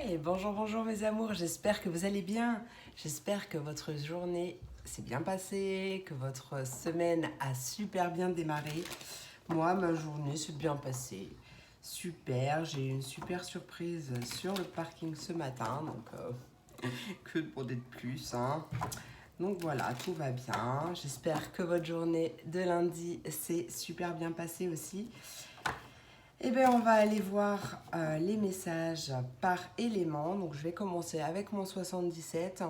Ouais, bonjour, bonjour mes amours, j'espère que vous allez bien. J'espère que votre journée s'est bien passée, que votre semaine a super bien démarré. Moi, ma journée s'est bien passée. Super, j'ai eu une super surprise sur le parking ce matin, donc que demander de plus, hein. Donc voilà, tout va bien. J'espère que votre journée de lundi s'est super bien passée aussi. Eh bien, on va aller voir les messages par élément. Donc, je vais commencer avec mon 77.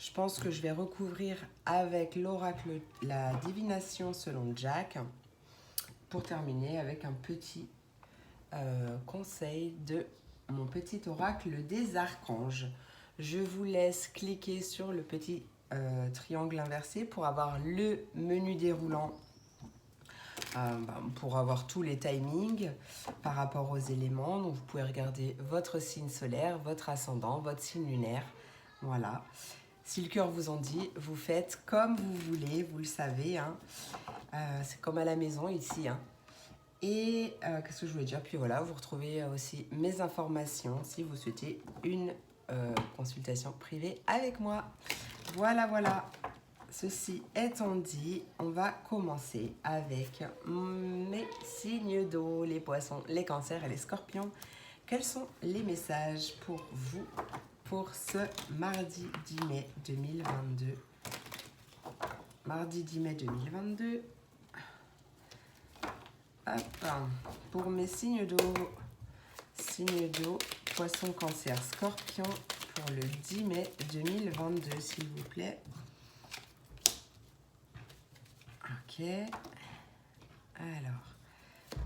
Je pense que je vais recouvrir avec l'oracle la divination selon Jack pour terminer avec un petit conseil de mon petit oracle des archanges. Je vous laisse cliquer sur le petit triangle inversé pour avoir le menu déroulant pour avoir tous les timings par rapport aux éléments. Donc vous pouvez regarder votre signe solaire, votre ascendant, votre signe lunaire. Voilà. Si le cœur vous en dit, vous faites comme vous voulez, vous le savez. Hein. C'est comme à la maison ici. Hein. Et qu'est-ce que je voulais dire? Puis voilà, vous retrouvez aussi mes informations si vous souhaitez une consultation privée avec moi. Voilà, voilà. Ceci étant dit, on va commencer avec mes signes d'eau, les poissons, les cancers et les scorpions. Quels sont les messages pour vous pour ce mardi 10 mai 2022? Mardi 10 mai 2022. Hop, pour mes signes d'eau, poisson, cancer, scorpion, pour le 10 mai 2022, s'il vous plaît. Ok. Alors,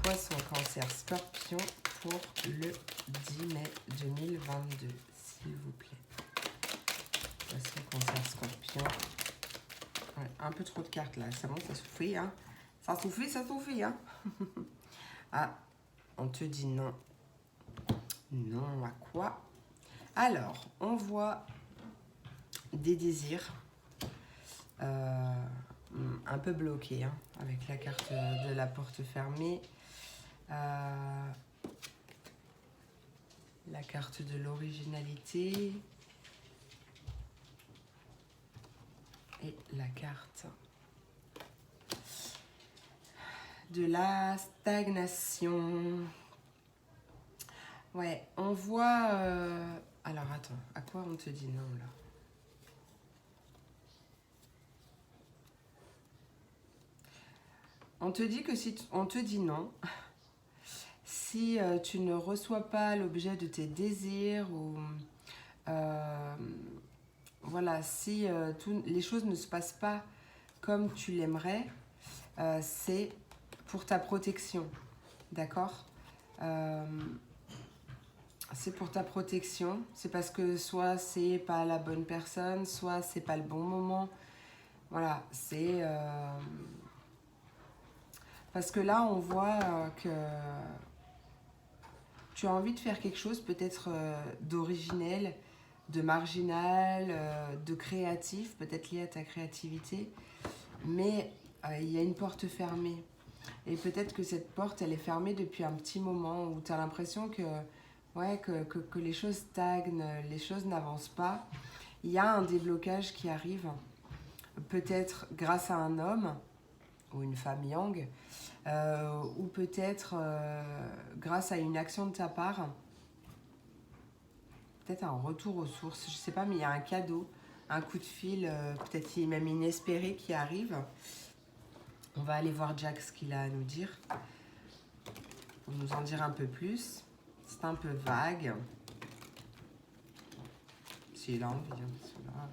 poisson, cancer, scorpion pour le 10 mai 2022, s'il vous plaît. Poisson, cancer, scorpion. Ouais, un peu trop de cartes là, c'est bon, ça suffit, hein. Ça suffit, hein. Ah, on te dit non. Non, à quoi? Alors, on voit des désirs un peu bloqués, hein, avec la carte de la porte fermée. La carte de l'originalité. Et la carte de la stagnation. Ouais, on voit... Alors, attends, à quoi on te dit non, là? On te dit que si on te dit non, si tu ne reçois pas l'objet de tes désirs ou... voilà, si les choses ne se passent pas comme tu l'aimerais, c'est pour ta protection, d'accord? C'est pour ta protection, c'est parce que soit c'est pas la bonne personne, soit c'est pas le bon moment. Voilà, c'est... parce que là, on voit que tu as envie de faire quelque chose peut-être d'originel, de marginal, de créatif, peut-être lié à ta créativité, mais il y a une porte fermée. Et peut-être que cette porte, elle est fermée depuis un petit moment où tu as l'impression que, ouais, que les choses stagnent, les choses n'avancent pas. Il y a un déblocage qui arrive, peut-être grâce à un homme ou une femme yang, ou peut-être grâce à une action de ta part, peut-être un retour aux sources, je sais pas, mais il y a un cadeau, un coup de fil, peut-être même inespéré qui arrive. On va aller voir Jack ce qu'il a à nous dire, pour nous en dire un peu plus. C'est un peu vague. S'il a envie, hein,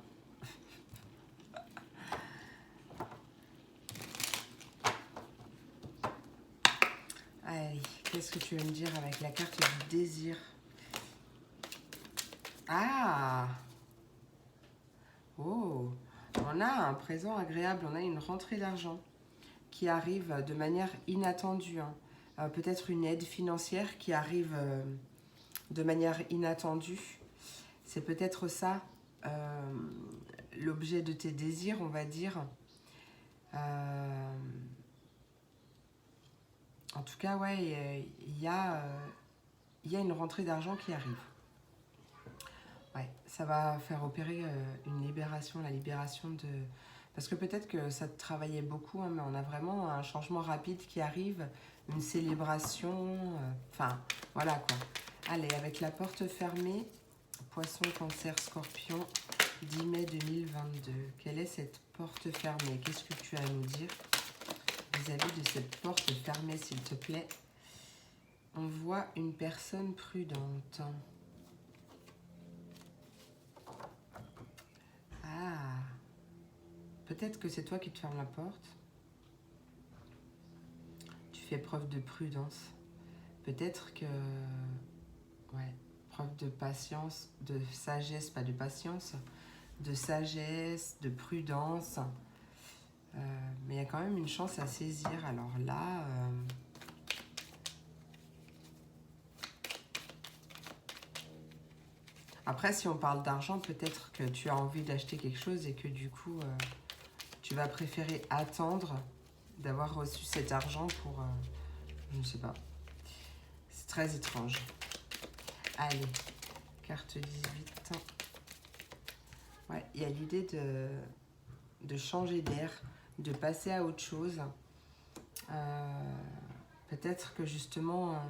allez, qu'est-ce que tu veux me dire avec la carte du désir? Ah! Oh! On a un présent agréable, on a une rentrée d'argent qui arrive de manière inattendue. Hein. Peut-être une aide financière qui arrive de manière inattendue. C'est peut-être ça, l'objet de tes désirs, on va dire. En tout cas, ouais, il y a une rentrée d'argent qui arrive. Ouais, ça va faire opérer une libération, la libération de... Parce que peut-être que ça te travaillait beaucoup, hein, mais on a vraiment un changement rapide qui arrive, une célébration, enfin, voilà quoi. Allez, avec la porte fermée, Poisson, Cancer, Scorpion, 10 mai 2022. Quelle est cette porte fermée? Qu'est-ce que tu as à nous dire vis-à-vis de cette porte fermée, s'il te plaît? On voit une personne prudente. Ah, peut-être que c'est toi qui te fermes la porte. Tu fais preuve de prudence. Peut-être que... Ouais, preuve de patience, de sagesse, pas de patience, de sagesse, de prudence. Mais il y a quand même une chance à saisir. Alors là... Après, si on parle d'argent, peut-être que tu as envie d'acheter quelque chose et que du coup, tu vas préférer attendre d'avoir reçu cet argent pour... je ne sais pas. C'est très étrange. Allez, carte 18. Ouais, il y a l'idée de changer d'air, de passer à autre chose. Peut-être que justement,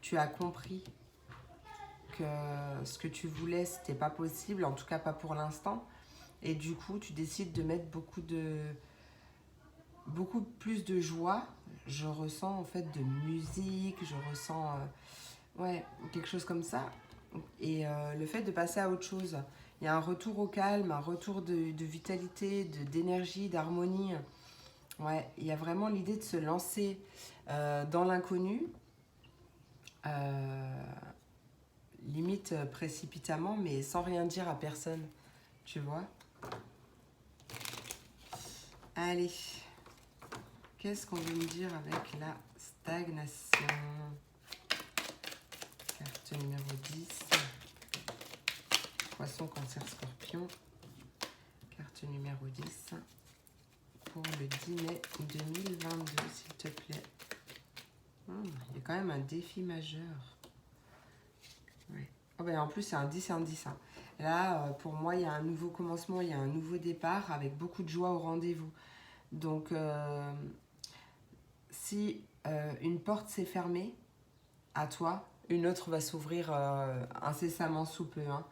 tu as compris que ce que tu voulais, c'était pas possible, en tout cas pas pour l'instant. Et du coup, tu décides de mettre beaucoup plus de joie. Je ressens en fait de musique, je ressens ouais, quelque chose comme ça. Et le fait de passer à autre chose, il y a un retour au calme, un retour de vitalité, d'énergie, d'harmonie. Ouais, il y a vraiment l'idée de se lancer dans l'inconnu, limite précipitamment, mais sans rien dire à personne, tu vois. Allez, qu'est-ce qu'on veut me dire avec la stagnation? Carte numéro 10. Poisson, Cancer, Scorpion. Carte numéro 10. Pour le 10 mai 2022, s'il te plaît. Il y a quand même un défi majeur. Ouais. Oh ben en plus, c'est un 10 et un 10. Hein. Là, pour moi, il y a un nouveau commencement, il y a un nouveau départ avec beaucoup de joie au rendez-vous. Donc, si une porte s'est fermée à toi, une autre va s'ouvrir incessamment sous peu. Hein.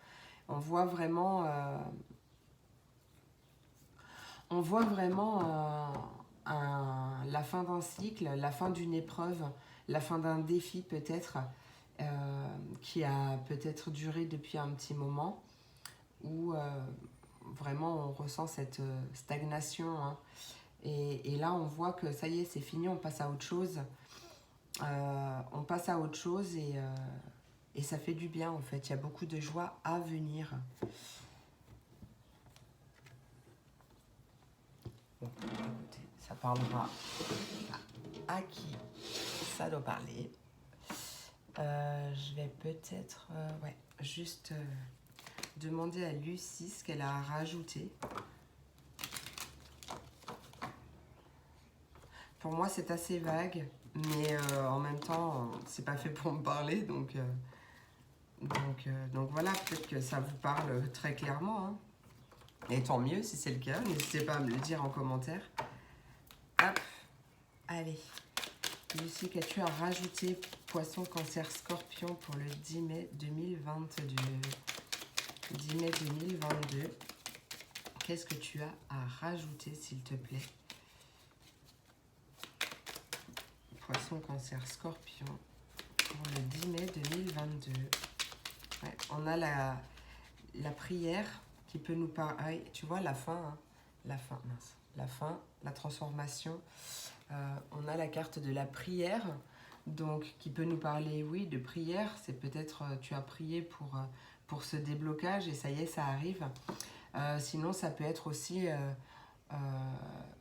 On voit vraiment, la fin d'un cycle, la fin d'une épreuve, la fin d'un défi peut-être, qui a peut-être duré depuis un petit moment, où vraiment on ressent cette stagnation. Hein. Et là, on voit que ça y est, c'est fini, on passe à autre chose. On passe à autre chose et ça fait du bien en fait. Il y a beaucoup de joie à venir. Bon, écoutez, ça parlera à qui ça doit parler. Je vais peut-être ouais, juste demander à Lucie ce qu'elle a à rajouter. Pour moi, c'est assez vague, mais en même temps, c'est pas fait pour me parler, donc voilà, peut-être que ça vous parle très clairement. Hein. Et tant mieux si c'est le cas, n'hésitez pas à me le dire en commentaire. Hop, allez. Lucie, qu'as-tu à rajouter? Poisson, Cancer, Scorpion pour le 10 mai 2022. 10 mai 2022. Qu'est-ce que tu as à rajouter, s'il te plaît? Poisson, Cancer, Scorpion pour le 10 mai 2022. Ouais, on a la prière qui peut nous parler. Tu vois, la fin, hein, la fin, la transformation. On a la carte de la prière, donc qui peut nous parler, oui, de prière. C'est peut-être, tu as prié pour ce déblocage et ça y est, ça arrive. Sinon, ça peut être aussi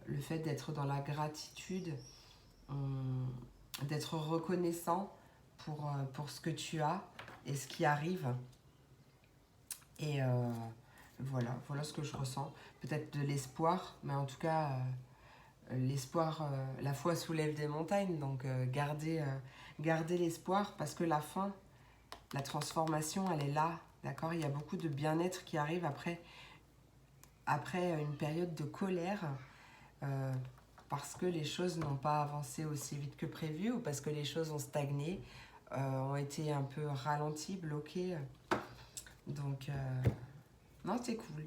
le fait d'être dans la gratitude, d'être reconnaissant pour ce que tu as et ce qui arrive. Et voilà ce que je ressens. Peut-être de l'espoir, mais en tout cas, l'espoir, la foi soulève des montagnes. Donc, gardez l'espoir parce que la fin, la transformation, elle est là. D'accord? Il y a beaucoup de bien-être qui arrive après une période de colère, parce que les choses n'ont pas avancé aussi vite que prévu ou parce que les choses ont stagné, ont été un peu ralenties, bloquées. Donc, non, c'est cool.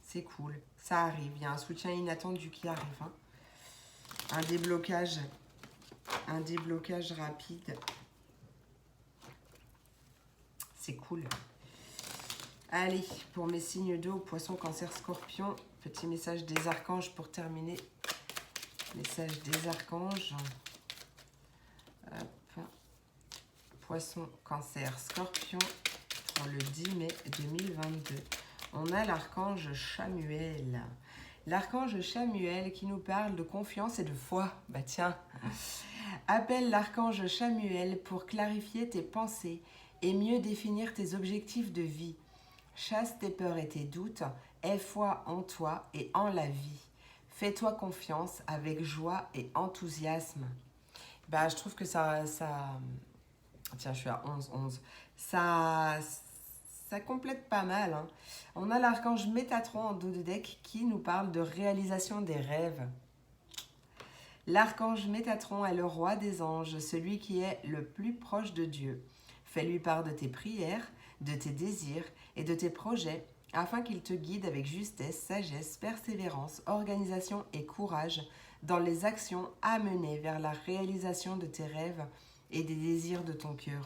C'est cool. Ça arrive. Il y a un soutien inattendu qui arrive. Hein. Un déblocage rapide. C'est cool. Allez, pour mes signes d'eau, poisson, cancer, scorpion, petit message des archanges pour terminer. Message des archanges. Hop. Poisson, cancer, scorpion pour le 10 mai 2022. On a l'archange Chamuel. L'archange Chamuel qui nous parle de confiance et de foi. Bah tiens, appelle l'archange Chamuel pour clarifier tes pensées et mieux définir tes objectifs de vie. Chasse tes peurs et tes doutes, aie foi en toi et en la vie. Fais-toi confiance avec joie et enthousiasme. Bah, je trouve que ça... Tiens, je suis à 11. Ça complète pas mal. Hein. On a l'archange Métatron en dos de deck qui nous parle de réalisation des rêves. L'archange Métatron est le roi des anges, celui qui est le plus proche de Dieu. Fais-lui part de tes prières, de tes désirs et de tes projets, afin qu'il te guide avec justesse, sagesse, persévérance, organisation et courage dans les actions à mener vers la réalisation de tes rêves et des désirs de ton cœur.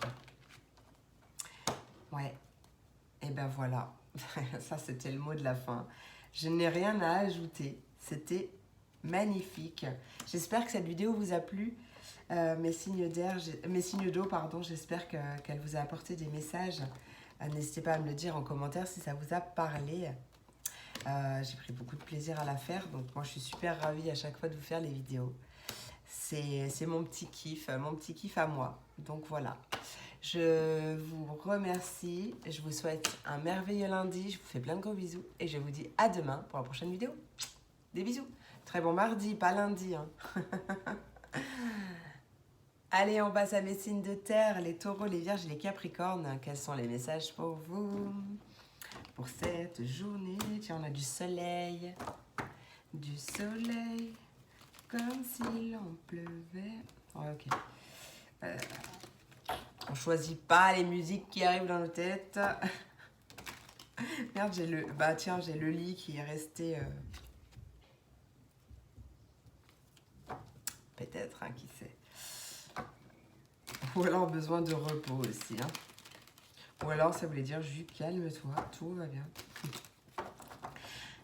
Ouais, et ben voilà, ça c'était le mot de la fin. Je n'ai rien à ajouter, c'était magnifique. J'espère que cette vidéo vous a plu. Mes signes d'eau, pardon, j'espère qu'elle vous a apporté des messages. N'hésitez pas à me le dire en commentaire si ça vous a parlé. J'ai pris beaucoup de plaisir à la faire, donc moi je suis super ravie à chaque fois de vous faire les vidéos. C'est mon petit kiff à moi. Donc voilà, je vous remercie, je vous souhaite un merveilleux lundi, je vous fais plein de gros bisous et je vous dis à demain pour la prochaine vidéo. Des bisous. Très bon mardi, pas lundi. Hein. Allez, on passe à mes signes de terre, les taureaux, les vierges et les capricornes. Quels sont les messages pour vous pour cette journée? Tiens, on a du soleil, comme s'il en pleuvait. Ouais, ok. On choisit pas les musiques qui arrivent dans nos têtes. Merde, j'ai le lit qui est resté... Peut-être, hein, qui sait. Ou alors besoin de repos aussi. Hein. Ou alors ça voulait dire juste calme-toi, tout va bien.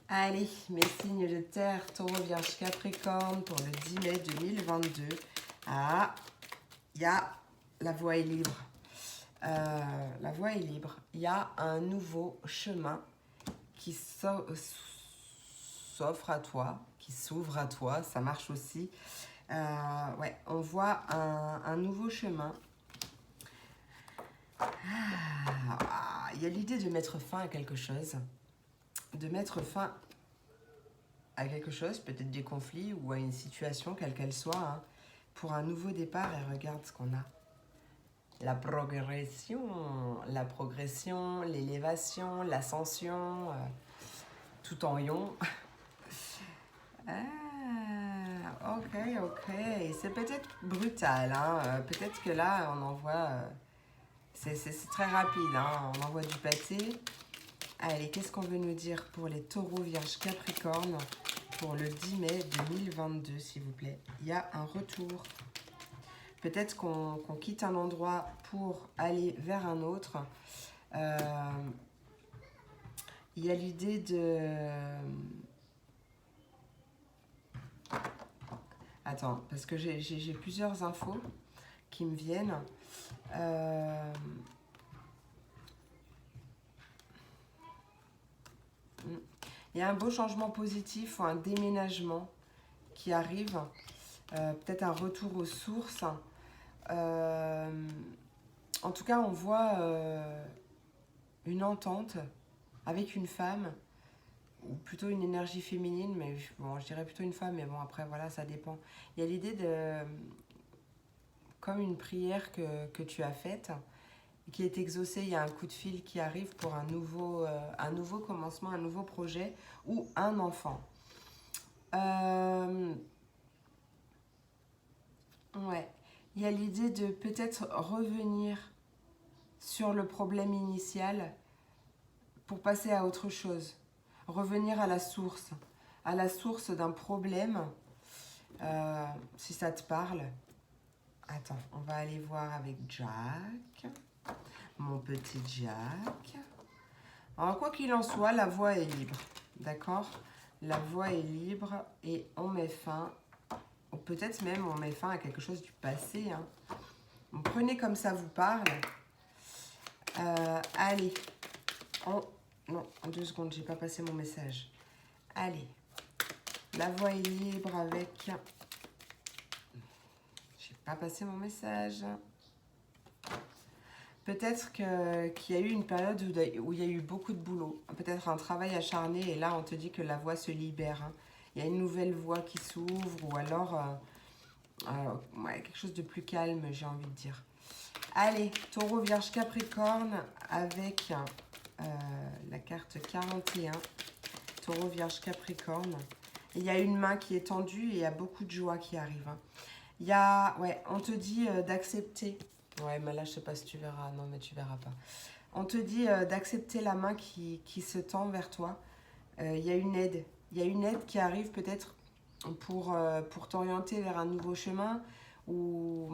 Allez, mes signes de terre, taureau, vierge, capricorne pour le 10 mai 2022. Ah, la voie est libre. La voie est libre. Il y a un nouveau chemin qui s'offre à toi, qui s'ouvre à toi, ça marche aussi. Ouais, on voit un nouveau chemin. Il y a l'idée de mettre fin à quelque chose. Peut-être des conflits ou à une situation, quelle qu'elle soit, hein, pour un nouveau départ. Et regarde ce qu'on a. La progression, l'élévation, l'ascension, tout en ion. Ok. C'est peut-être brutal. Hein. Peut-être que là, on envoie... c'est très rapide. Hein. On envoie du pâté. Allez, qu'est-ce qu'on veut nous dire pour les taureaux, vierges, capricornes pour le 10 mai 2022, s'il vous plaît? Il y a un retour. Peut-être qu'on quitte un endroit pour aller vers un autre. Il y a l'idée de... Attends, parce que j'ai plusieurs infos qui me viennent. Il y a un beau changement positif ou un déménagement qui arrive. Peut-être un retour aux sources. En tout cas, on voit une entente avec une femme, ou plutôt une énergie féminine, mais bon, je dirais plutôt une femme, mais bon, après, voilà, ça dépend. Il y a l'idée de... comme une prière que tu as faite, qui est exaucé. Il y a un coup de fil qui arrive pour un nouveau commencement, un nouveau projet ou un enfant. Ouais, il y a l'idée de peut-être revenir sur le problème initial pour passer à autre chose. Revenir à la source d'un problème, si ça te parle. Attends, on va aller voir avec Jack, mon petit Jack. Alors, quoi qu'il en soit, la voie est libre, d'accord? La voie est libre et on met fin, ou peut-être même on met fin à quelque chose du passé. Hein. Donc, prenez comme ça vous parle. Allez, non, en 2 secondes, j'ai pas passé mon message. Allez, la voie est libre avec... J'ai pas passé mon message. Peut-être qu'il y a eu une période où il y a eu beaucoup de boulot. Peut-être un travail acharné et là, on te dit que la voie se libère. Hein. Il y a une nouvelle voie qui s'ouvre ou alors ouais, quelque chose de plus calme, j'ai envie de dire. Allez, Taureau, Vierge, Capricorne avec la carte 41. Taureau, Vierge, Capricorne. Il y a une main qui est tendue et il y a beaucoup de joie qui arrive. Hein. Il y a, ouais, on te dit d'accepter. Ouais, mais là, je sais pas si tu verras. Non, mais tu verras pas. On te dit d'accepter la main qui se tend vers toi. Il y a une aide. Il y a une aide qui arrive peut-être pour t'orienter vers un nouveau chemin ou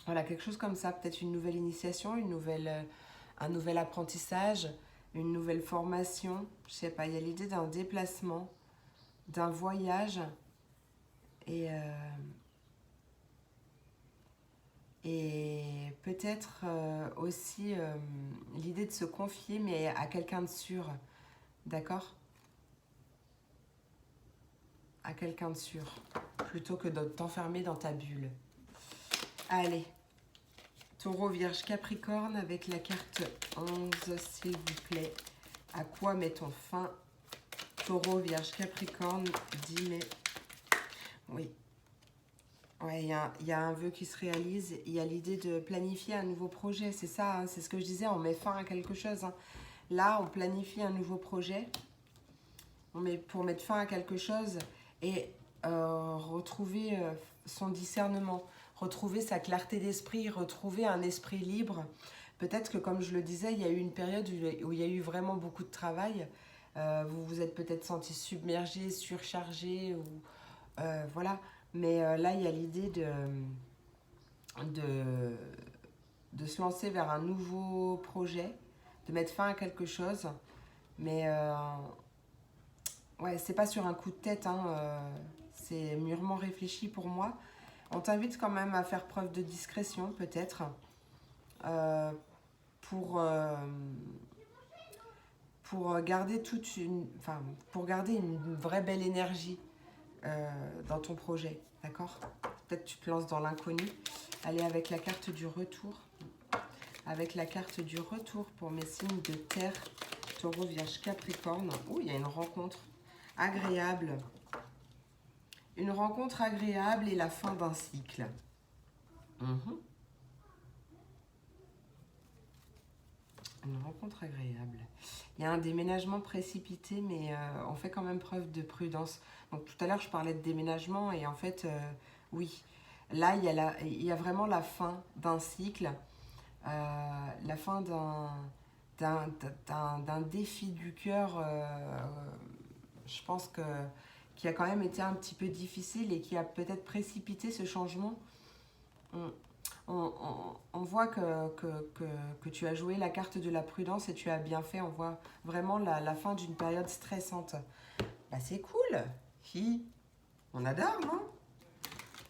voilà, quelque chose comme ça. Peut-être une nouvelle initiation, un nouvel apprentissage, une nouvelle formation. Je sais pas, il y a l'idée d'un déplacement, d'un voyage et peut-être aussi l'idée de se confier, mais à quelqu'un de sûr, d'accord? À quelqu'un de sûr, plutôt que de t'enfermer dans ta bulle. Allez, Taureau, Vierge, Capricorne avec la carte 11, s'il vous plaît. À quoi met-on fin? Taureau, Vierge, Capricorne, 10 mai. Oui. Ouais, il y a un vœu qui se réalise. Il y a l'idée de planifier un nouveau projet. C'est ça, hein, c'est ce que je disais, on met fin à quelque chose. Hein. Là, on planifie un nouveau projet. Pour mettre fin à quelque chose et retrouver son discernement, retrouver sa clarté d'esprit, retrouver un esprit libre. Peut-être que, comme je le disais, il y a eu une période où il y a eu vraiment beaucoup de travail. Vous vous êtes peut-être senti submergé, surchargé, ou voilà. Mais là, il y a l'idée de se lancer vers un nouveau projet, de mettre fin à quelque chose. Mais ouais, c'est pas sur un coup de tête, hein, c'est mûrement réfléchi pour moi. On t'invite quand même à faire preuve de discrétion, peut-être, euh, pour, euh, pour garder une vraie belle énergie dans ton projet, d'accord? Peut-être tu te lances dans l'inconnu. Allez, avec la carte du retour. Avec la carte du retour pour mes signes de terre, Taureau, Vierge, Capricorne. Ouh, il y a une rencontre agréable. Une rencontre agréable et la fin d'un cycle. Une rencontre agréable. Il y a un déménagement précipité, mais on fait quand même preuve de prudence. Donc tout à l'heure, je parlais de déménagement et en fait, oui. Là, il y a vraiment la fin d'un cycle, la fin d'un défi du cœur, je pense qui a quand même été un petit peu difficile et qui a peut-être précipité ce changement. On voit que tu as joué la carte de la prudence et tu as bien fait. On voit vraiment la fin d'une période stressante. Bah, c'est cool, fille. On adore, non?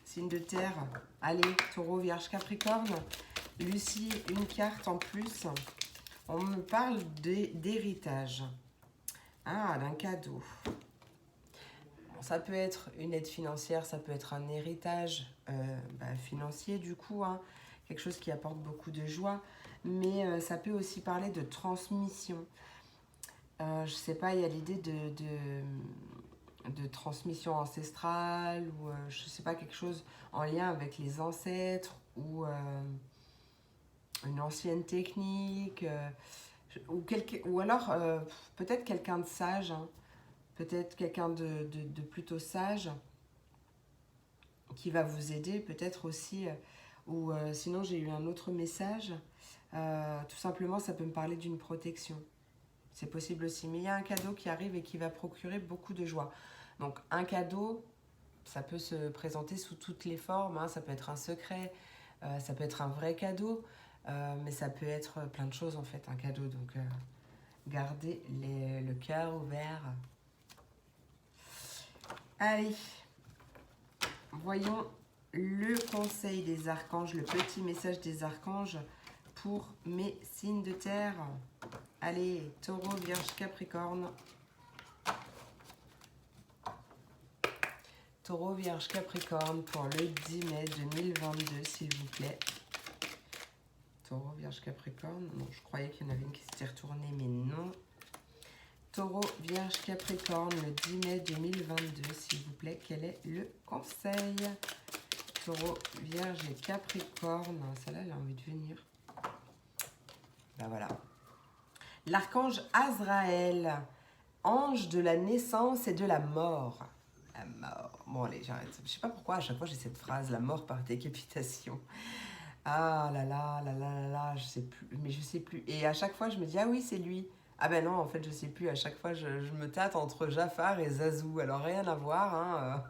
Signe de terre. Allez, Taureau, Vierge, Capricorne. Lucie, une carte en plus. On me parle d'héritage. Ah, d'un cadeau. Ça peut être une aide financière, ça peut être un héritage financier du coup, hein, quelque chose qui apporte beaucoup de joie, mais ça peut aussi parler de transmission. Je sais pas, il y a l'idée de transmission ancestrale ou je sais pas, quelque chose en lien avec les ancêtres ou une ancienne technique, ou alors peut-être quelqu'un de sage, hein, peut-être quelqu'un de plutôt sage qui va vous aider, peut-être aussi, ou sinon j'ai eu un autre message, tout simplement ça peut me parler d'une protection. C'est possible aussi, mais il y a un cadeau qui arrive et qui va procurer beaucoup de joie. Donc un cadeau, ça peut se présenter sous toutes les formes, hein. Ça peut être un secret, ça peut être un vrai cadeau, mais ça peut être plein de choses en fait, un cadeau. Donc gardez le cœur ouvert. Allez, voyons le conseil des archanges, le petit message des archanges pour mes signes de terre. Allez, Taureau, Vierge, Capricorne. Taureau, Vierge, Capricorne pour le 10 mai 2022, s'il vous plaît. Taureau, Vierge, Capricorne. Non, je croyais qu'il y en avait une qui s'était retournée, mais non. Taureau, Vierge, Capricorne, le 10 mai 2022, s'il vous plaît. Quel est le conseil? Taureau, Vierge et Capricorne. Celle-là, elle a envie de venir. Ben voilà. L'archange Azraël, ange de la naissance et de la mort. La mort. Bon, allez, j'arrête. Je sais pas pourquoi, à chaque fois, j'ai cette phrase, la mort par décapitation. Ah là là, là là là là, je sais plus, mais je sais plus. Et à chaque fois, je me dis, ah oui, c'est lui. Ah ben non, en fait, je sais plus. À chaque fois, je me tâte entre Jafar et Zazou. Alors, rien à voir, hein.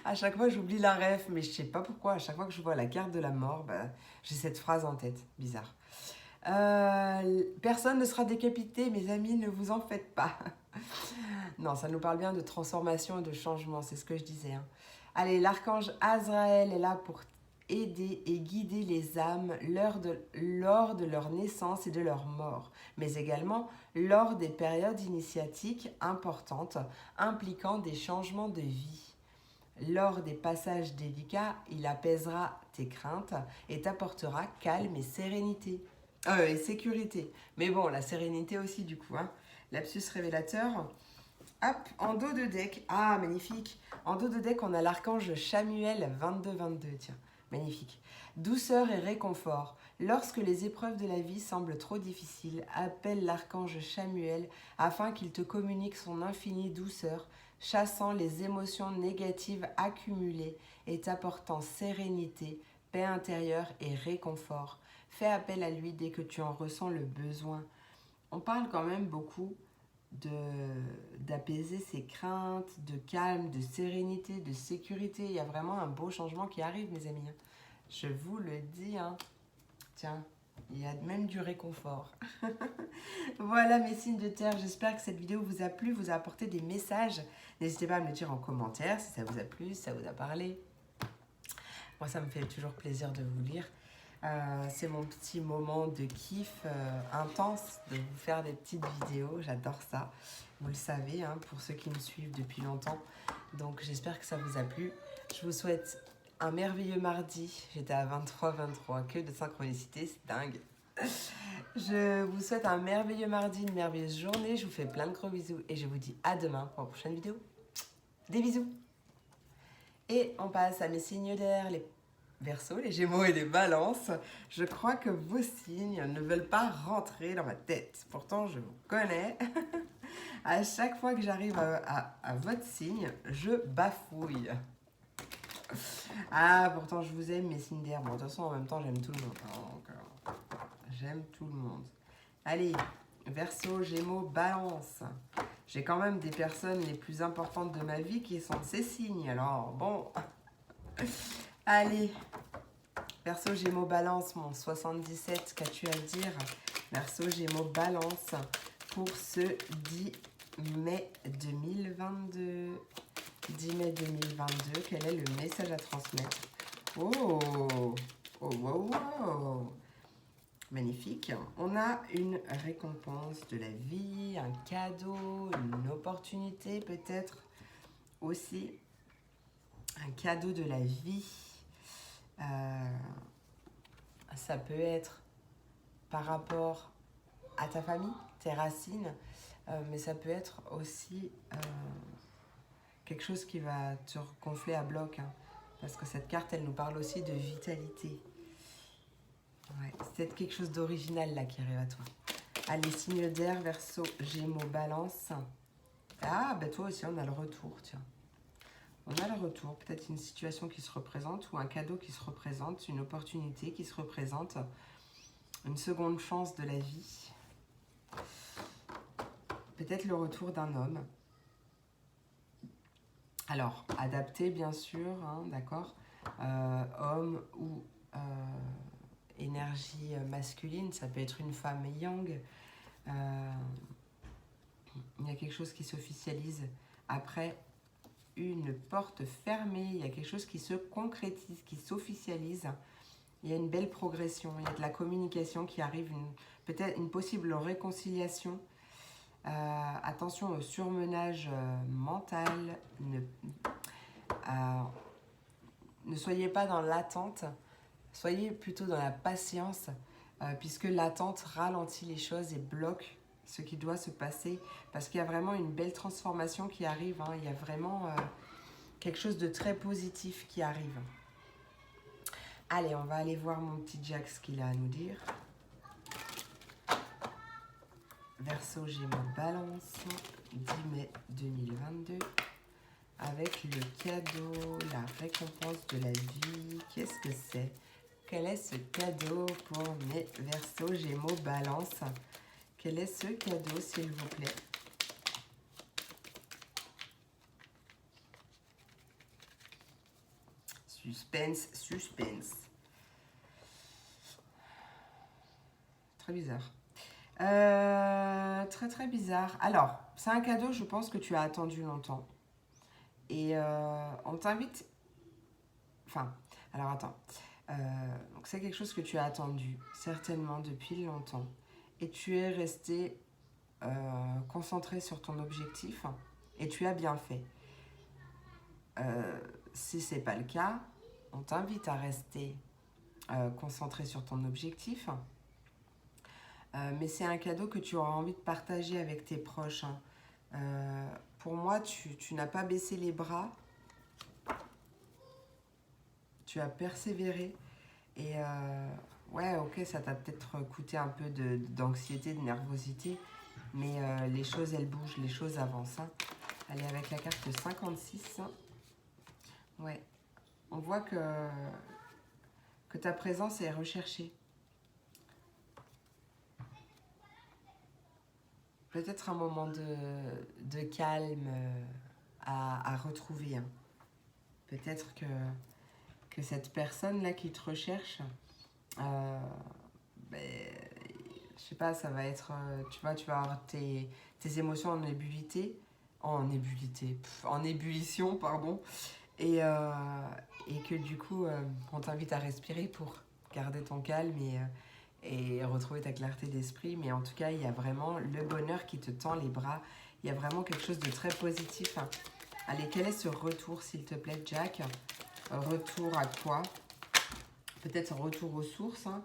À chaque fois, j'oublie la ref, mais je sais pas pourquoi. À chaque fois que je vois la carte de la mort, bah, j'ai cette phrase en tête. Bizarre. Personne ne sera décapité, mes amis, ne vous en faites pas. Non, ça nous parle bien de transformation et de changement, c'est ce que je disais, hein. Allez, l'archange Azraël est là pour aider et guider les âmes lors de leur naissance et de leur mort, mais également lors des périodes initiatiques importantes impliquant des changements de vie. Lors des passages délicats, il apaisera tes craintes et t'apportera calme et sérénité. Et sécurité. Mais bon, la sérénité aussi du coup, hein. Lapsus révélateur. Hop, en dos de deck. Ah, magnifique. En dos de deck, on a l'archange Chamuel 22-22. Tiens, magnifique. Douceur et réconfort. Lorsque les épreuves de la vie semblent trop difficiles, appelle l'archange Chamuel afin qu'il te communique son infinie douceur, chassant les émotions négatives accumulées et t'apportant sérénité, paix intérieure et réconfort. Fais appel à lui dès que tu en ressens le besoin. On parle quand même beaucoup d'apaiser ses craintes, de calme, de sérénité, de sécurité. Il y a vraiment un beau changement qui arrive, mes amis. Je vous le dis, hein. Tiens, il y a même du réconfort. Voilà mes signes de terre. J'espère que cette vidéo vous a plu, vous a apporté des messages. N'hésitez pas à me le dire en commentaire si ça vous a plu, si ça vous a parlé. Moi, ça me fait toujours plaisir de vous lire. C'est mon petit moment de kiff intense de vous faire des petites vidéos. J'adore ça. Vous le savez, hein, pour ceux qui me suivent depuis longtemps. Donc, j'espère que ça vous a plu. Je vous souhaite un merveilleux mardi. J'étais à 23-23. Que de synchronicité, c'est dingue. Je vous souhaite un merveilleux mardi, une merveilleuse journée. Je vous fais plein de gros bisous et je vous dis à demain pour une prochaine vidéo. Des bisous. Et on passe à mes signes d'air, les Verseau, les Gémeaux et les Balances. Je crois que vos signes ne veulent pas rentrer dans ma tête. Pourtant, je vous connais. À chaque fois que j'arrive à votre signe, je bafouille. Ah, pourtant, je vous aime, mes signes d'air. Bon, de toute façon, en même temps, j'aime tout le monde. Donc, j'aime tout le monde. Allez, Verseau, Gémeaux, Balance. J'ai quand même des personnes les plus importantes de ma vie qui sont de ces signes. Alors, bon... Allez, Verseau, Gémeaux, Balance, mon 77, qu'as-tu à dire? Verseau, Gémeaux, Balance, pour ce 10 mai 2022. 10 mai 2022, quel est le message à transmettre? Oh, oh, wow, wow. Magnifique. On a une récompense de la vie, un cadeau, une opportunité peut-être aussi. Un cadeau de la vie. Ça peut être par rapport à ta famille, tes racines, mais ça peut être aussi quelque chose qui va te gonfler à bloc, hein, parce que cette carte, elle nous parle aussi de vitalité. Ouais, c'est peut-être quelque chose d'original là qui arrive à toi. Allez, signe d'air, Verseau, Gémeaux, Balance. Ah, ben toi aussi, on a le retour, tiens. On a le retour, peut-être une situation qui se représente ou un cadeau qui se représente, une opportunité qui se représente, une seconde chance de la vie. Peut-être le retour d'un homme. Alors, adapté bien sûr, hein, d'accord, homme ou énergie masculine, ça peut être une femme yang. Il y a quelque chose qui s'officialise après une porte fermée, il y a quelque chose qui se concrétise, qui s'officialise. Il y a une belle progression, il y a de la communication qui arrive, peut-être une possible réconciliation. Attention au surmenage mental, ne soyez pas dans l'attente, soyez plutôt dans la patience, puisque l'attente ralentit les choses et bloque ce qui doit se passer, parce qu'il y a vraiment une belle transformation qui arrive, hein. Il y a vraiment quelque chose de très positif qui arrive. Allez, on va aller voir mon petit Jack ce qu'il a à nous dire. Verseau, Gémeaux, Balance, 10 mai 2022. Avec le cadeau, la récompense de la vie. Qu'est-ce que c'est? Quel est ce cadeau pour mes Verseaux, Gémeaux, Balance? Quel est ce cadeau, s'il vous plaît? Suspense, suspense. Très bizarre. Très très bizarre. Alors, c'est un cadeau, je pense que tu as attendu longtemps. Et on t'invite... Enfin, alors attends. Donc c'est quelque chose que tu as attendu, certainement depuis longtemps. Et tu es resté concentré sur ton objectif. Et tu as bien fait. Si ce n'est pas le cas, on t'invite à rester concentré sur ton objectif. Mais c'est un cadeau que tu auras envie de partager avec tes proches. Pour moi, tu n'as pas baissé les bras. Tu as persévéré. Et ouais, ok, ça t'a peut-être coûté un peu d'anxiété, de nervosité. Mais les choses, elles bougent, les choses avancent. Hein. Allez, avec la carte 56. Ouais, on voit que ta présence est recherchée. Peut-être un moment de calme à retrouver. Hein. Peut-être que cette personne-là qui te recherche, ben, je sais pas, ça va être, tu vas avoir tes émotions en ébullition, pardon, et que du coup, on t'invite à respirer pour garder ton calme et retrouver ta clarté d'esprit. Mais en tout cas, il y a vraiment le bonheur qui te tend les bras. Il y a vraiment quelque chose de très positif. Allez, quel est ce retour, s'il te plaît, Jack? Retour à quoi? Peut-être retour aux sources. Hein.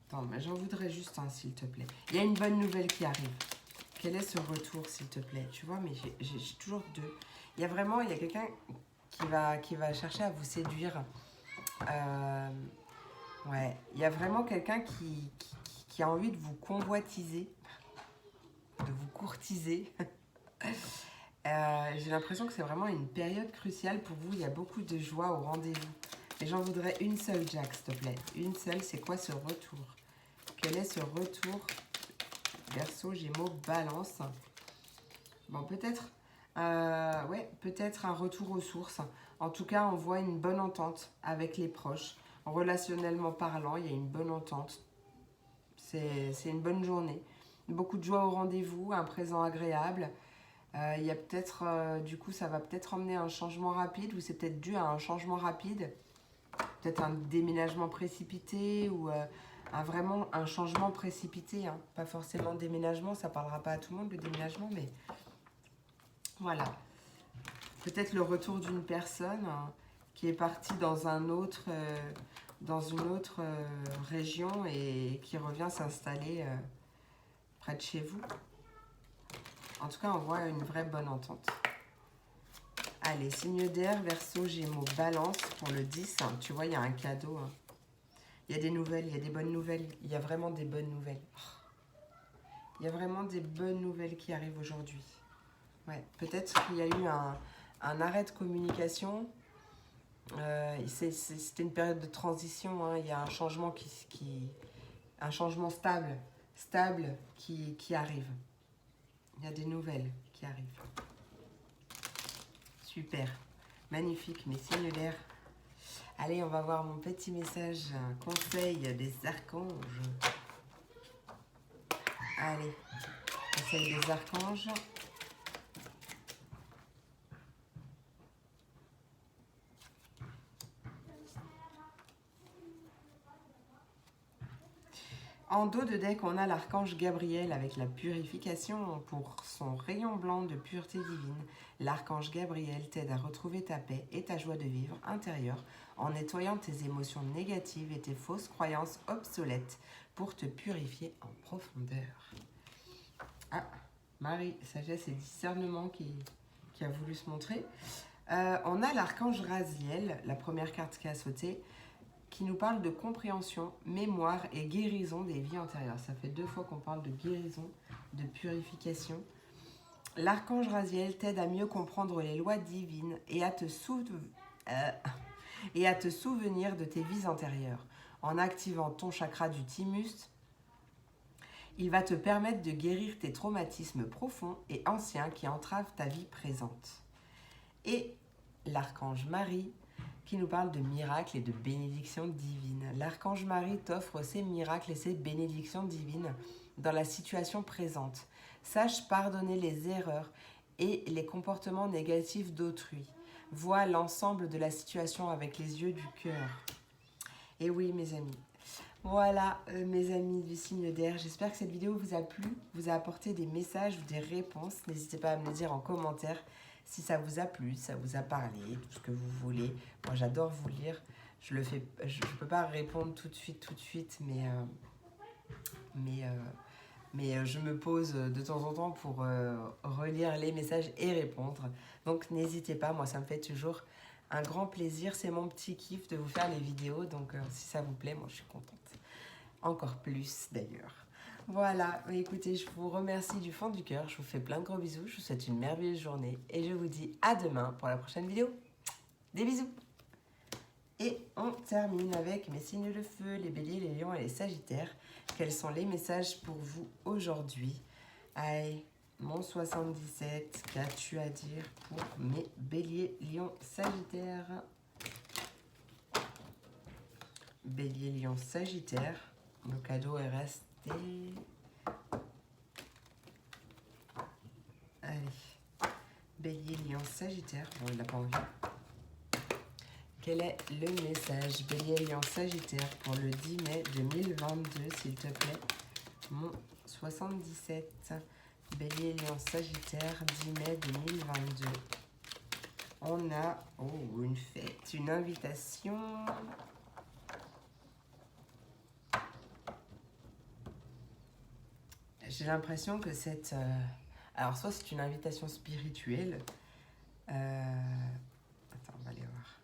Attends, mais j'en voudrais juste un, s'il te plaît. Il y a une bonne nouvelle qui arrive. Quel est ce retour, s'il te plaît? Tu vois, mais j'ai toujours deux. Il y a quelqu'un qui va chercher à vous séduire. Ouais, il y a vraiment quelqu'un qui a envie de vous convoitiser, de vous courtiser. J'ai l'impression que c'est vraiment une période cruciale pour vous. Il y a beaucoup de joie au rendez-vous. Mais j'en voudrais une seule, Jack, s'il te plaît. Une seule, c'est quoi ce retour? Quel est ce retour? Verseau, Gémeaux, Balance. Bon, peut-être ouais, peut-être un retour aux sources. En tout cas, on voit une bonne entente avec les proches. Relationnellement parlant, il y a une bonne entente. C'est une bonne journée. Beaucoup de joie au rendez-vous, un présent agréable. Il y a peut-être, du coup, ça va peut-être emmener un changement rapide ou c'est peut-être dû à un changement rapide. Peut-être un déménagement précipité ou vraiment un changement précipité. Hein. Pas forcément déménagement, ça parlera pas à tout le monde le déménagement, mais voilà. Peut-être le retour d'une personne qui est partie dans dans une autre région et qui revient s'installer près de chez vous. En tout cas, on voit une vraie bonne entente. Allez, signe d'air, Verseau, Gémeaux, Balance pour le 10. Tu vois, il y a un cadeau. Il y a des nouvelles, il y a des bonnes nouvelles. Il y a vraiment des bonnes nouvelles. Il y a vraiment des bonnes nouvelles qui arrivent aujourd'hui. Ouais, peut-être qu'il y a eu un arrêt de communication. C'était une période de transition. Hein. Il y a un changement un changement stable qui arrive. Il y a des nouvelles qui arrivent. Super, magnifique, mes signes d'air. Allez, on va voir mon petit message, un conseil des archanges. Allez, conseil des archanges. En dos de deck, on a l'archange Gabriel avec la purification pour son rayon blanc de pureté divine. L'archange Gabriel t'aide à retrouver ta paix et ta joie de vivre intérieure en nettoyant tes émotions négatives et tes fausses croyances obsolètes pour te purifier en profondeur. Ah, Marie, sagesse et discernement qui a voulu se montrer. On a l'archange Raziel, la première carte qui a sauté, qui nous parle de compréhension, mémoire et guérison des vies antérieures. Ça fait 2 fois qu'on parle de guérison, de purification. L'archange Raziel t'aide à mieux comprendre les lois divines et à te souvenir de tes vies antérieures. En activant ton chakra du thymus, il va te permettre de guérir tes traumatismes profonds et anciens qui entravent ta vie présente. Et l'archange Marie, qui nous parle de miracles et de bénédictions divines. L'archange Marie t'offre ses miracles et ses bénédictions divines dans la situation présente. Sache pardonner les erreurs et les comportements négatifs d'autrui. Vois l'ensemble de la situation avec les yeux du cœur. Et oui, mes amis. Voilà, mes amis du signe d'air. J'espère que cette vidéo vous a plu, vous a apporté des messages ou des réponses. N'hésitez pas à me le dire en commentaire. Si ça vous a plu, ça vous a parlé, tout ce que vous voulez. Moi, j'adore vous lire. Je peux pas répondre tout de suite, mais je me pose de temps en temps pour relire les messages et répondre. Donc, n'hésitez pas. Moi, ça me fait toujours un grand plaisir. C'est mon petit kiff de vous faire les vidéos. Donc, si ça vous plaît, moi, je suis contente. Encore plus, d'ailleurs. Voilà, écoutez, je vous remercie du fond du cœur, je vous fais plein de gros bisous, je vous souhaite une merveilleuse journée et je vous dis à demain pour la prochaine vidéo. Des bisous. Et on termine avec mes signes de feu, les béliers, les lions et les sagittaires. Quels sont les messages pour vous aujourd'hui? Allez, mon 77, qu'as-tu à dire pour mes béliers, lions, sagittaires? Bélier, lion, sagittaire, le cadeau est resté. Allez, bélier, lion, sagittaire. Bon, il n'a pas envie. Quel est le message bélier, lion, sagittaire pour le 10 mai 2022, s'il te plaît? Mon 77. Bélier, lion, sagittaire, 10 mai 2022. On a une fête, une invitation. J'ai l'impression que cette... alors, soit c'est une invitation spirituelle. Attends, on va aller voir.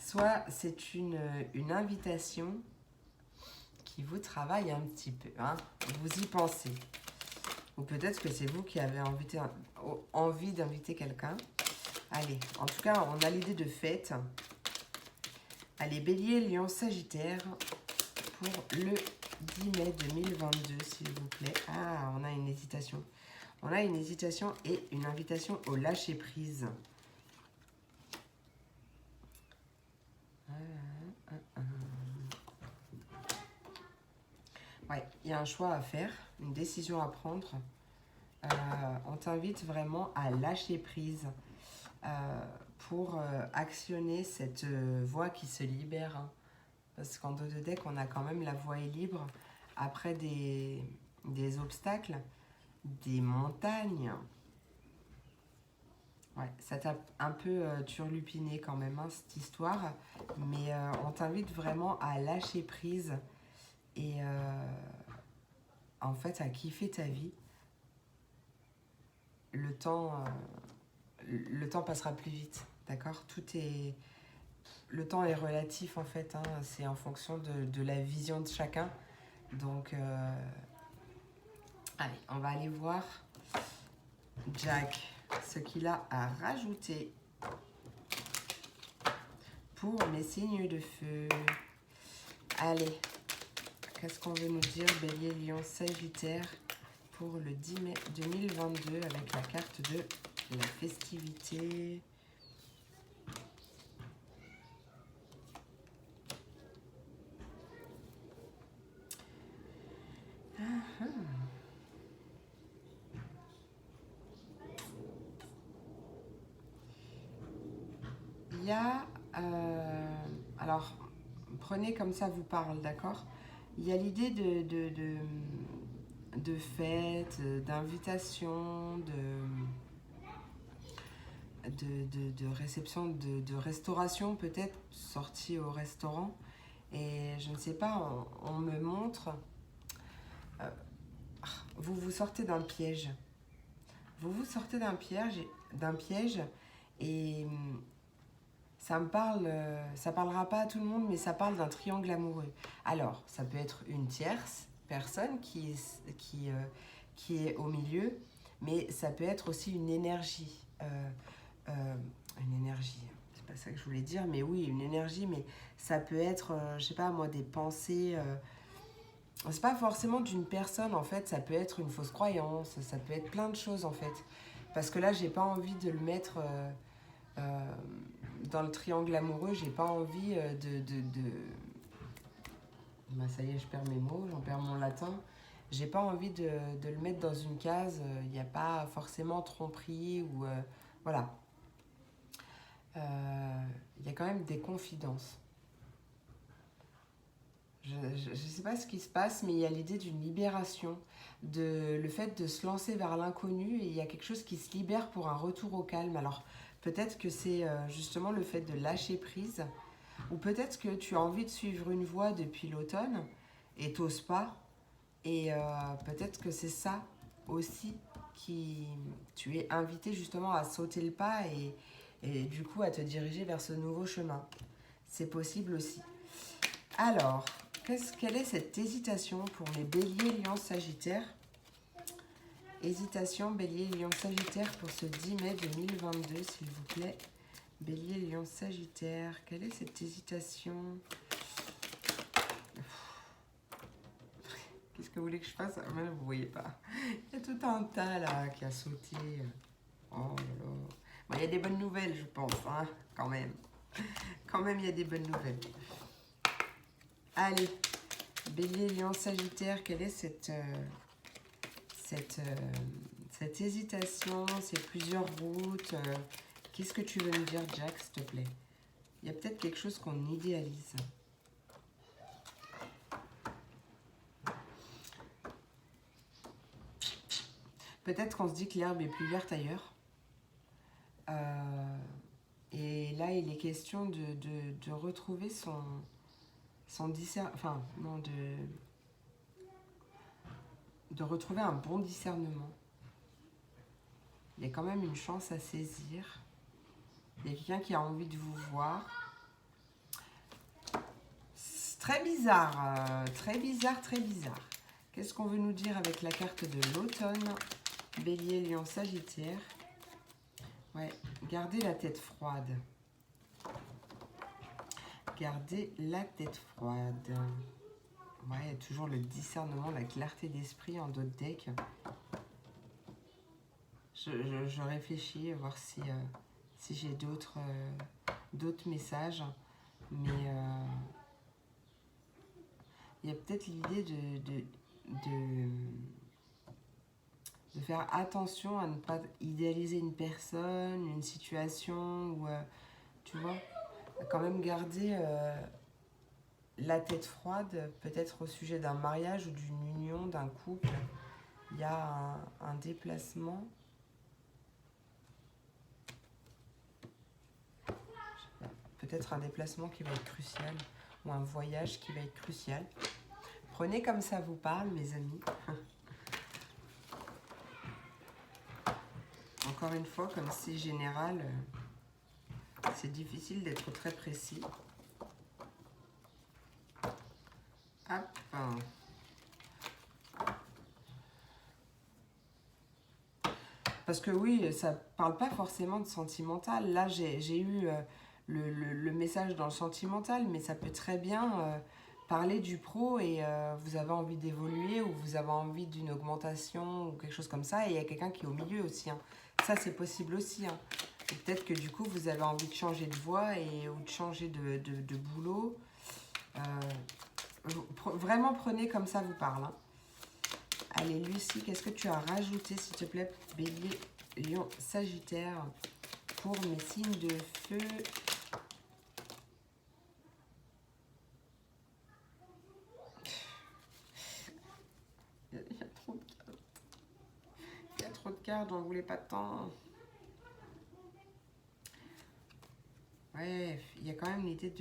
Soit c'est une invitation qui vous travaille un petit peu. Hein, vous y pensez. Ou peut-être que c'est vous qui avez envie d'inviter quelqu'un. Allez, en tout cas, on a l'idée de fête. Allez, bélier, lion, sagittaire pour le 10 mai 2022, s'il vous plaît. Ah, on a une hésitation. On a une hésitation et une invitation au lâcher-prise. Ouais, il y a un choix à faire, une décision à prendre. On t'invite vraiment à lâcher prise pour actionner cette voie qui se libère. Hein. Parce qu'en dos de deck, on a quand même la voie est libre après des obstacles, des montagnes. Ouais, ça t'a un peu turlupiné quand même, hein, cette histoire. Mais on t'invite vraiment à lâcher prise et en fait à kiffer ta vie. Le temps passera plus vite, d'accord? Tout est Le temps est relatif en fait, hein, c'est en fonction de la vision de chacun. Donc, allez, on va aller voir Jack, ce qu'il a à rajouter pour mes signes de feu. Allez, qu'est-ce qu'on veut nous dire, Bélier, Lion, Sagittaire, pour le 10 mai 2022 avec la carte de la festivité. Il y a, alors, prenez comme ça vous parle, d'accord? Il y a l'idée de fête, d'invitation, de réception, de restauration peut-être, sortie au restaurant. Et je ne sais pas, on me montre, euh, vous vous sortez d'un piège. Vous vous sortez d'un piège et ça me parle, ça parlera pas à tout le monde, mais ça parle d'un triangle amoureux. Alors, ça peut être une tierce personne qui est au milieu, mais ça peut être aussi une énergie. Une énergie, c'est pas ça que je voulais dire, mais oui, une énergie, mais ça peut être, je sais pas moi, des pensées. C'est pas forcément d'une personne en fait, ça peut être une fausse croyance, ça peut être plein de choses en fait. Parce que là, j'ai pas envie de le mettre euh, dans le triangle amoureux, j'ai pas envie bah, ça y est, je perds mes mots, j'en perds mon latin. J'ai pas envie de le mettre dans une case, il n'y a pas forcément tromperie ou. Voilà. Il y a quand même des confidences. Je ne sais pas ce qui se passe, mais il y a l'idée d'une libération, le fait de se lancer vers l'inconnu, et il y a quelque chose qui se libère pour un retour au calme. Alors peut-être que c'est justement le fait de lâcher prise, ou peut-être que tu as envie de suivre une voie depuis l'automne et t'oses pas, et peut-être que c'est ça aussi qui tu es invité justement à sauter le pas et du coup à te diriger vers ce nouveau chemin. C'est possible aussi. Alors, quelle est cette hésitation pour les béliers, lions, sagittaires? Hésitation, bélier, lion, sagittaire pour ce 10 mai 2022, s'il vous plaît. Bélier, lion, sagittaire, quelle est cette hésitation? Qu'est-ce que vous voulez que je fasse? Ah, mais vous ne voyez pas. Il y a tout un tas là qui a sauté. Oh là là. Bon, il y a des bonnes nouvelles, je pense, hein, quand même. Quand même, il y a des bonnes nouvelles. Allez, bélier, lion, sagittaire, quelle est cette hésitation, ces plusieurs routes? Qu'est-ce que tu veux me dire, Jack, s'il te plaît? Il y a peut-être quelque chose qu'on idéalise. Peut-être qu'on se dit que l'herbe est plus verte ailleurs. Et là, il est question de retrouver son discernement, enfin, non, de retrouver un bon discernement. Il y a quand même une chance à saisir. Il y a quelqu'un qui a envie de vous voir. C'est très bizarre, très bizarre, très bizarre. Qu'est-ce qu'on veut nous dire avec la carte de l'automne? Bélier, lion, sagittaire. Ouais, gardez la tête froide. Gardez la tête froide. Ouais, il y a toujours le discernement, la clarté d'esprit en d'autres decks. Je réfléchis à voir si j'ai d'autres messages. Mais il y a peut-être l'idée de faire attention à ne pas idéaliser une personne, une situation, ou tu vois, quand même garder la tête froide, peut-être au sujet d'un mariage ou d'une union, d'un couple. Il y a un déplacement. Peut-être un déplacement qui va être crucial, ou un voyage qui va être crucial. Prenez comme ça vous parle, mes amis. Encore une fois, comme c'est général, C'est difficile d'être très précis. Hop. Parce que oui, ça parle pas forcément de sentimental. Là, j'ai eu le message dans le sentimental, mais ça peut très bien parler du pro et vous avez envie d'évoluer ou vous avez envie d'une augmentation ou quelque chose comme ça. Et il y a quelqu'un qui est au milieu aussi. Hein. Ça, c'est possible aussi. Hein. Peut-être que du coup, vous avez envie de changer de voie ou de changer de boulot. Vraiment, prenez comme ça vous parle. Hein. Allez, Lucie, qu'est-ce que tu as rajouté, s'il te plaît, Bélier, Lion, Sagittaire, pour mes signes de feu? Il y a trop de cartes. Il y a trop de cartes, j'en voulais pas tant. Ouais, il y a quand même l'idée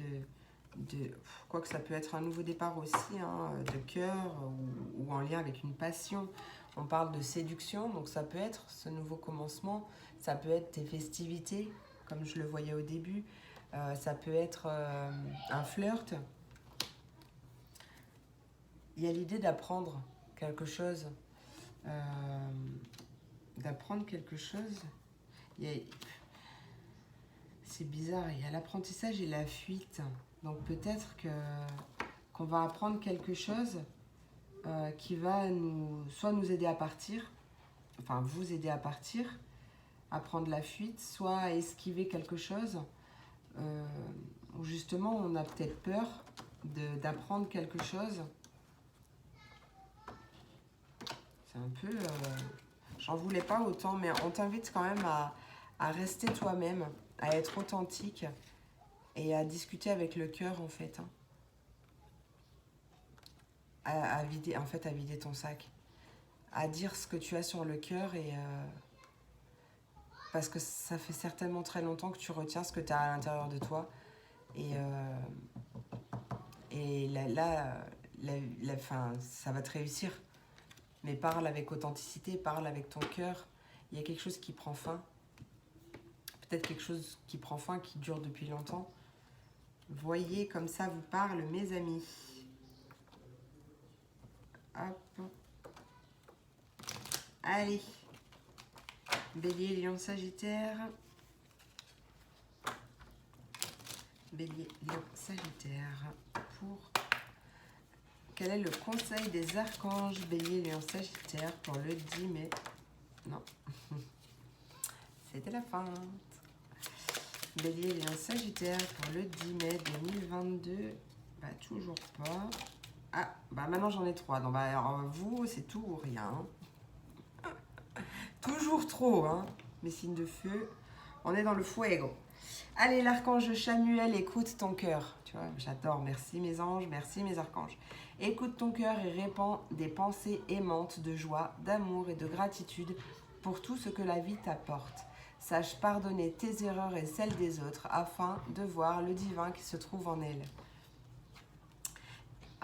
quoi que ça peut être un nouveau départ aussi, hein, de cœur ou en lien avec une passion. On parle de séduction, donc ça peut être ce nouveau commencement, ça peut être tes festivités, comme je le voyais au début, ça peut être un flirt. Il y a l'idée d'apprendre quelque chose, c'est bizarre, il y a l'apprentissage et la fuite. Donc peut-être qu'on va apprendre quelque chose qui va soit nous aider à partir, enfin vous aider à partir, à prendre la fuite, soit à esquiver quelque chose, où justement on a peut-être peur d'apprendre quelque chose. C'est un peu... j'en voulais pas autant, mais on t'invite quand même à rester toi-même, à être authentique et à discuter avec le cœur en fait. Hein. À vider, en fait, à vider ton sac. À dire ce que tu as sur le cœur et... parce que ça fait certainement très longtemps que tu retiens ce que tu as à l'intérieur de toi. Et fin, ça va te réussir. Mais parle avec authenticité, parle avec ton cœur. Il y a quelque chose qui prend fin. Peut-être quelque chose qui prend fin, qui dure depuis longtemps. Voyez comme ça vous parle, mes amis. Hop. Allez. Bélier, Lion, Sagittaire. Bélier, Lion, Sagittaire. Pour... Quel est le conseil des archanges Bélier, Lion, Sagittaire pour le 10 mai? Non. C'était la fin. Bélier, Lion, Sagittaire pour le 10 mai 2022. Bah, toujours pas. Ah, bah maintenant j'en ai 3. Donc, bah, alors, vous, c'est tout ou rien. Toujours trop, hein. Mes signes de feu. On est dans le fuego. Allez, l'archange Chamuel, écoute ton cœur. Tu vois, j'adore. Merci mes anges, merci mes archanges. Écoute ton cœur et répands des pensées aimantes de joie, d'amour et de gratitude pour tout ce que la vie t'apporte. Sache pardonner tes erreurs et celles des autres afin de voir le divin qui se trouve en elles.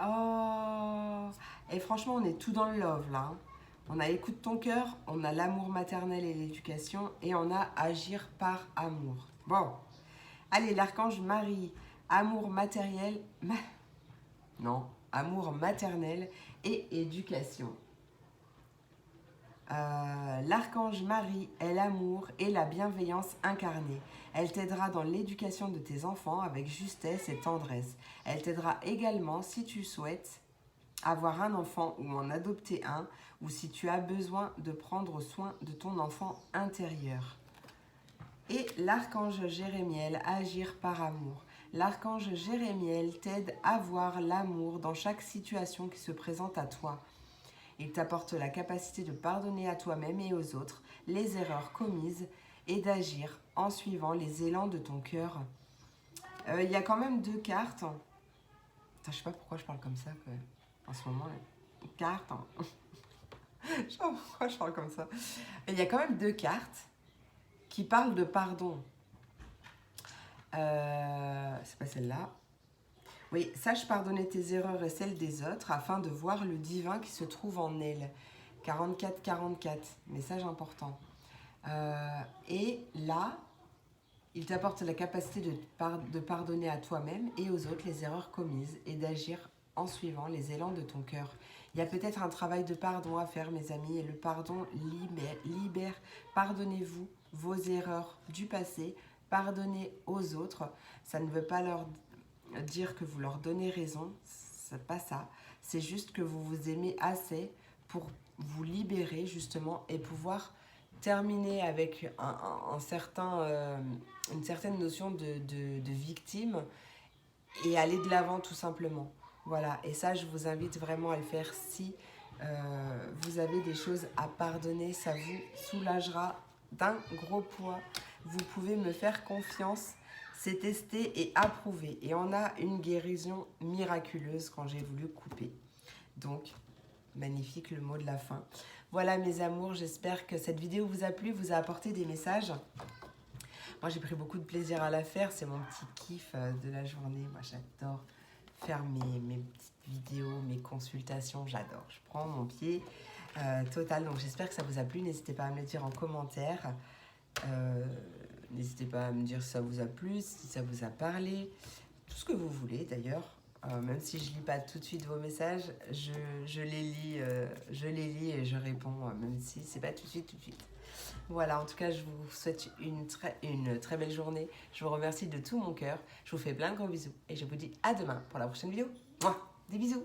Oh! Et franchement, on est tout dans le love là. On a écoute ton cœur, on a l'amour maternel et l'éducation et on a agir par amour. Bon, allez, l'archange Marie, amour matériel, non, amour maternel et éducation. L'archange Marie est l'amour et la bienveillance incarnée. Elle t'aidera dans l'éducation de tes enfants avec justesse et tendresse. Elle t'aidera également si tu souhaites avoir un enfant ou en adopter un, ou si tu as besoin de prendre soin de ton enfant intérieur. Et l'archange Jérémiel, agir par amour. L'archange Jérémiel t'aide à voir l'amour dans chaque situation qui se présente à toi. Il t'apporte la capacité de pardonner à toi-même et aux autres les erreurs commises et d'agir en suivant les élans de ton cœur. Il y a quand même 2 cartes. Attends, je sais pas pourquoi je parle comme ça en ce moment. Cartes. Hein. Je sais pas pourquoi je parle comme ça. Il y a quand même 2 cartes qui parlent de pardon. C'est pas celle-là. Oui, sache pardonner tes erreurs et celles des autres afin de voir le divin qui se trouve en elles. 44-44, message important. Et là, Il t'apporte la capacité de pardonner à toi-même et aux autres les erreurs commises et d'agir en suivant les élans de ton cœur. Il y a peut-être un travail de pardon à faire, mes amis, et le pardon libère. Pardonnez-vous vos erreurs du passé, pardonnez aux autres. Ça ne veut pas leur dire que vous leur donnez raison, c'est pas ça. C'est juste que vous vous aimez assez pour vous libérer justement et pouvoir terminer avec une certaine notion de victime et aller de l'avant tout simplement. Voilà, et ça je vous invite vraiment à le faire si vous avez des choses à pardonner, ça vous soulagera d'un gros poids. Vous pouvez me faire confiance, c'est testé et approuvé. Et on a une guérison miraculeuse quand j'ai voulu couper. Donc, magnifique le mot de la fin. Voilà mes amours, j'espère que cette vidéo vous a plu, vous a apporté des messages. Moi j'ai pris beaucoup de plaisir à la faire, c'est mon petit kiff de la journée. Moi j'adore faire mes petites vidéos, mes consultations, j'adore. Je prends mon pied total, donc j'espère que ça vous a plu. N'hésitez pas à me le dire en commentaire. N'hésitez pas à me dire si ça vous a plu, si ça vous a parlé, tout ce que vous voulez d'ailleurs. Même si je lis pas tout de suite vos messages, je les lis et je réponds, même si c'est pas tout de suite. Voilà, en tout cas, je vous souhaite une très belle journée. Je vous remercie de tout mon cœur. Je vous fais plein de gros bisous et je vous dis à demain pour la prochaine vidéo. Mouah, des bisous.